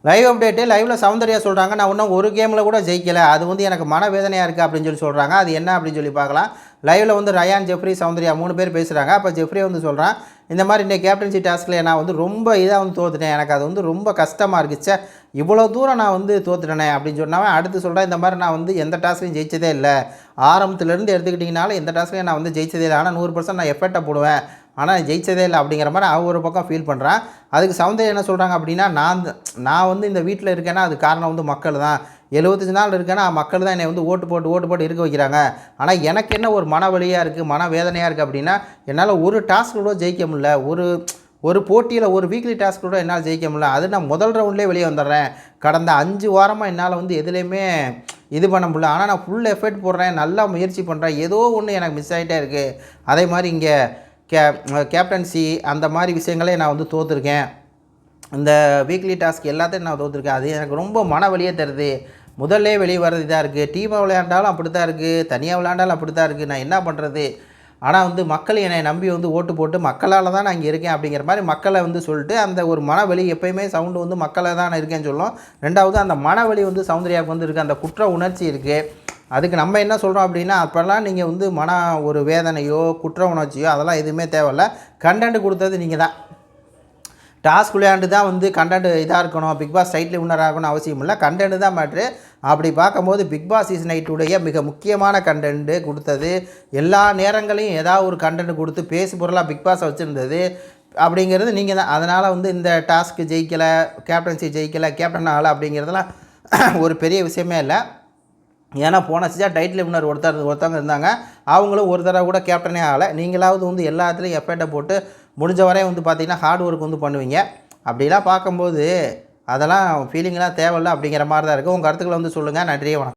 Live update லைவில் சௌந்தர்யா சொல்கிறாங்க, நான் இன்னும் ஒரு கேமில் கூட ஜெயிக்கலை, அது வந்து எனக்கு மனவேதனையாக இருக்குது அப்படின்னு சொல்கிறாங்க. அது என்ன அப்படின்னு சொல்லி பார்க்கலாம். லைவில் வந்து ரயான், ஜெஃப்ரி, சௌந்தர்யா 3 பேர் பேசுகிறாங்க. அப்போ ஜெஃப்ரி வந்து சொல்கிறான், இந்த மாதிரி இந்த கேப்டன்சி டாஸ்கில் நான் வந்து ரொம்ப இதாக வந்து தோத்துட்டேன், எனக்கு அது வந்து ரொம்ப கஷ்டமாக இருக்குச்சே, இவ்வளோ தூரம் நான் வந்து தோத்துட்டேனே அப்படின்னு சொன்னாவே அடுத்து சொல்கிறேன், இந்த மாதிரி நான் வந்து எந்த டாஸ்க்கையும் ஜெயிச்சதே இல்லை, ஆரம்பத்துலேருந்து எடுத்துக்கிட்டிங்கனாலும் எந்த டாஸ்க்கையும் நான் வந்து ஜெயிச்சதே இல்லை, ஆனால் 100% நான் எஃபர்ட்டை போடுவேன், ஆனால் ஜெயிச்சதே இல்லை அப்படிங்கிற மாதிரி அவன் ஒரு பக்கம் ஃபீல் பண்ணுறான். அதுக்கு சௌந்தர்யா என்ன சொல்கிறாங்க அப்படின்னா, நான் வந்து இந்த வீட்டில் இருக்கேன்னா அது காரணம் வந்து மக்கள் தான், 75 நாள் இருக்கேன்னா மக்கள் தான் என்னை வந்து ஓட்டு போட்டு இருக்க வைக்கிறாங்க, ஆனால் எனக்கு என்ன ஒரு மன வலியாக இருக்குது, மன வேதனையாக இருக்குது அப்படின்னா, என்னால் ஒரு டாஸ்க் கூட ஜெயிக்க முடியல, ஒரு போட்டியில் ஒரு வீக்லி டாஸ்க் கூட என்னால் ஜெயிக்க முடியல, அது நான் முதல் ரவுண்ட்லேயே வெளியே வந்துடுறேன், கடந்த 5 வாரமாக என்னால் வந்து எதுலேயுமே இது பண்ண முடியல, ஆனால் நான் ஃபுல் எஃபர்ட் போடுறேன், நல்லா முயற்சி பண்ணுறேன், ஏதோ ஒன்று எனக்கு மிஸ் ஆகிட்டே இருக்குது, அதே மாதிரி இங்கே கேப்டன்சி அந்த மாதிரி விஷயங்களே நான் வந்து தோற்றுருக்கேன், இந்த வீக்லி டாஸ்க் எல்லாத்தையும் நான் தோற்றுருக்கேன், அது எனக்கு ரொம்ப மன வலியே தருது, முதல்லே வெளியே வர்றது இதாக இருக்குது, டீமாக விளையாண்டாலும் அப்படி தான் இருக்குது, தனியாக விளையாண்டாலும் அப்படி தான் இருக்குது, நான் என்ன பண்ணுறது, ஆனால் வந்து மக்கள் என்னை நம்பி வந்து ஓட்டு போட்டு மக்களால் தான் நான் இங்கே இருக்கேன் அப்படிங்கிற மாதிரி மக்களை வந்து சொல்லிட்டு அந்த ஒரு மனவலி எப்போயுமே சவுண்டு வந்து மக்களை தான் நான் இருக்கேன்னு சொல்லும். ரெண்டாவது அந்த மனவலி வந்து சௌந்தர்யாவுக்கு வந்து இருக்குது, அந்த குற்ற உணர்ச்சி இருக்குது, அதுக்கு நம்ம என்ன சொல்கிறோம் அப்படின்னா, அப்போல்லாம் நீங்கள் வந்து ஒரு வேதனையோ குற்ற உணர்ச்சியோ அதெல்லாம் எதுவுமே தேவையில்ல, கண்டென்ட் கொடுத்தது நீங்கள் தான், டாஸ்க் விளையாண்டு தான் வந்து கண்டென்ட் இதாக இருக்கணும், பிக் பாஸ் டைட்டில் வின்னர் ஆகணும்னு அவசியம் இல்லை, கண்டென்ட் தான் மேட்ரு. அப்படி பார்க்கும்போது பிக் பாஸ் சீசன் 8 மிக முக்கியமான கண்டென்ட்டு கொடுத்தது, எல்லா நேரங்களையும் ஏதாவது ஒரு கண்டென்ட் கொடுத்து பேசு பொருளாக பிக் பாஸை வச்சுருந்தது அப்படிங்கிறது நீங்கள் தான். அதனால் வந்து இந்த டாஸ்க்கு ஜெயிக்கலை, கேப்டன்சி ஜெயிக்கலை, கேப்டன் ஆகலை அப்படிங்கிறதுலாம் ஒரு பெரிய விஷயமே இல்லை. ஏன்னா போன சீசன் டைட்டில் வின்னர் ஒருத்தவங்க இருந்தாங்க, அவங்களும் ஒரு தடவை கூட கேப்டனே ஆகலை. நீங்களாவது வந்து எல்லாத்துலேயும் எஃபர்ட்டை போட்டு முடிஞ்ச வரையும் வந்து பார்த்திங்கன்னா ஹார்ட் ஒர்க் வந்து பண்ணுவீங்க. அப்படிலாம் பார்க்கும்போது அதெல்லாம் ஃபீலிங்லாம் தேவையில்லை அப்படிங்கிற மாதிரி தான் இருக்குது. உங்கள் கருத்துக்களை வந்து சொல்லுங்கள். நன்றி, வணக்கம்.